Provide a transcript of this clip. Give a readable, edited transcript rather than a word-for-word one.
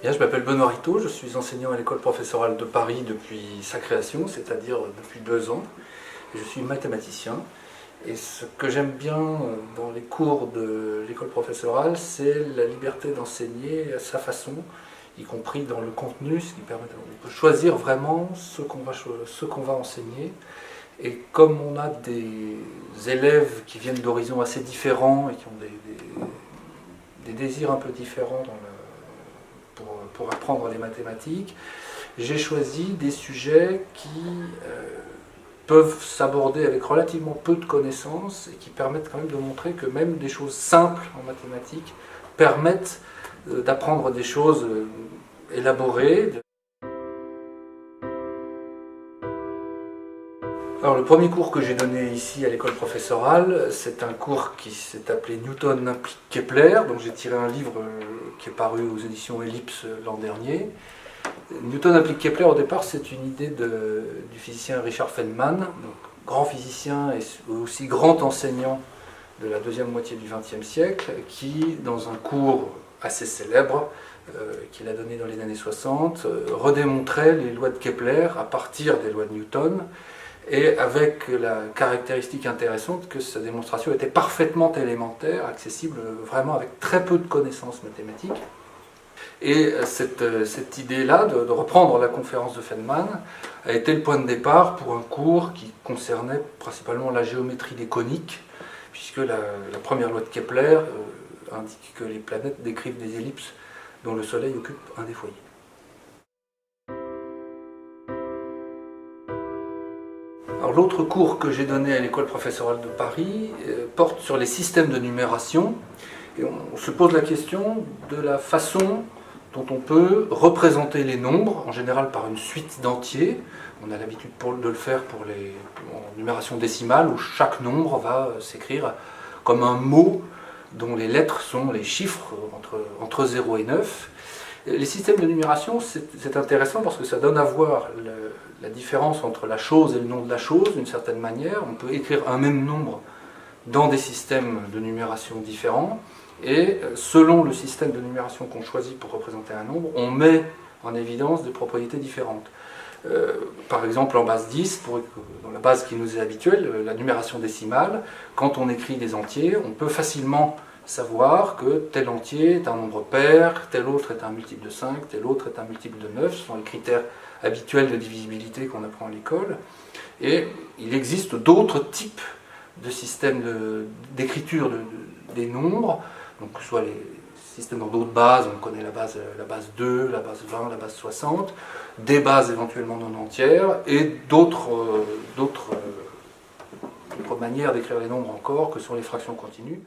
Bien, je m'appelle Benoît Rittaud, je suis enseignant à l'école professorale de Paris depuis sa création, c'est-à-dire depuis 2 ans. Je suis mathématicien et ce que j'aime bien dans les cours de l'école professorale, c'est la liberté d'enseigner à sa façon, y compris dans le contenu, ce qui permet de choisir vraiment ce qu'on va enseigner. Et comme on a des élèves qui viennent d'horizons assez différents et qui ont des désirs un peu différents pour apprendre les mathématiques, j'ai choisi des sujets qui peuvent s'aborder avec relativement peu de connaissances et qui permettent quand même de montrer que même des choses simples en mathématiques permettent d'apprendre des choses élaborées. Alors, le premier cours que j'ai donné ici à l'école professorale, c'est un cours qui s'est appelé Newton implique Kepler. Donc j'ai tiré un livre qui est paru aux éditions Ellipse l'an dernier. Newton implique Kepler, au départ, c'est une idée du physicien Richard Feynman, donc grand physicien et aussi grand enseignant de la deuxième moitié du XXe siècle, qui, dans un cours assez célèbre qu'il a donné dans les années 60, redémontrait les lois de Kepler à partir des lois de Newton, et avec la caractéristique intéressante que sa démonstration était parfaitement élémentaire, accessible vraiment avec très peu de connaissances mathématiques. Et cette idée-là de reprendre la conférence de Feynman a été le point de départ pour un cours qui concernait principalement la géométrie des coniques, puisque la première loi de Kepler indique que les planètes décrivent des ellipses dont le Soleil occupe un des foyers. Alors, l'autre cours que j'ai donné à l'école professorale de Paris porte sur les systèmes de numération. Et on se pose la question de la façon dont on peut représenter les nombres, en général par une suite d'entiers. On a l'habitude de le faire en numération décimale, où chaque nombre va s'écrire comme un mot dont les lettres sont les chiffres entre 0 et 9. Les systèmes de numération, c'est intéressant parce que ça donne à voir la différence entre la chose et le nom de la chose, d'une certaine manière. On peut écrire un même nombre dans des systèmes de numération différents, et selon le système de numération qu'on choisit pour représenter un nombre, on met en évidence des propriétés différentes. Par exemple, en base 10, dans la base qui nous est habituelle, la numération décimale, quand on écrit des entiers, on peut facilement savoir que tel entier est un nombre pair, tel autre est un multiple de 5, tel autre est un multiple de 9, ce sont les critères habituels de divisibilité qu'on apprend à l'école. Et il existe d'autres types de systèmes d'écriture des nombres, donc que ce soit les systèmes dans d'autres bases, on connaît la base 2, la base 20, la base 60, des bases éventuellement non entières, et d'autres manières d'écrire les nombres encore, que sont les fractions continues.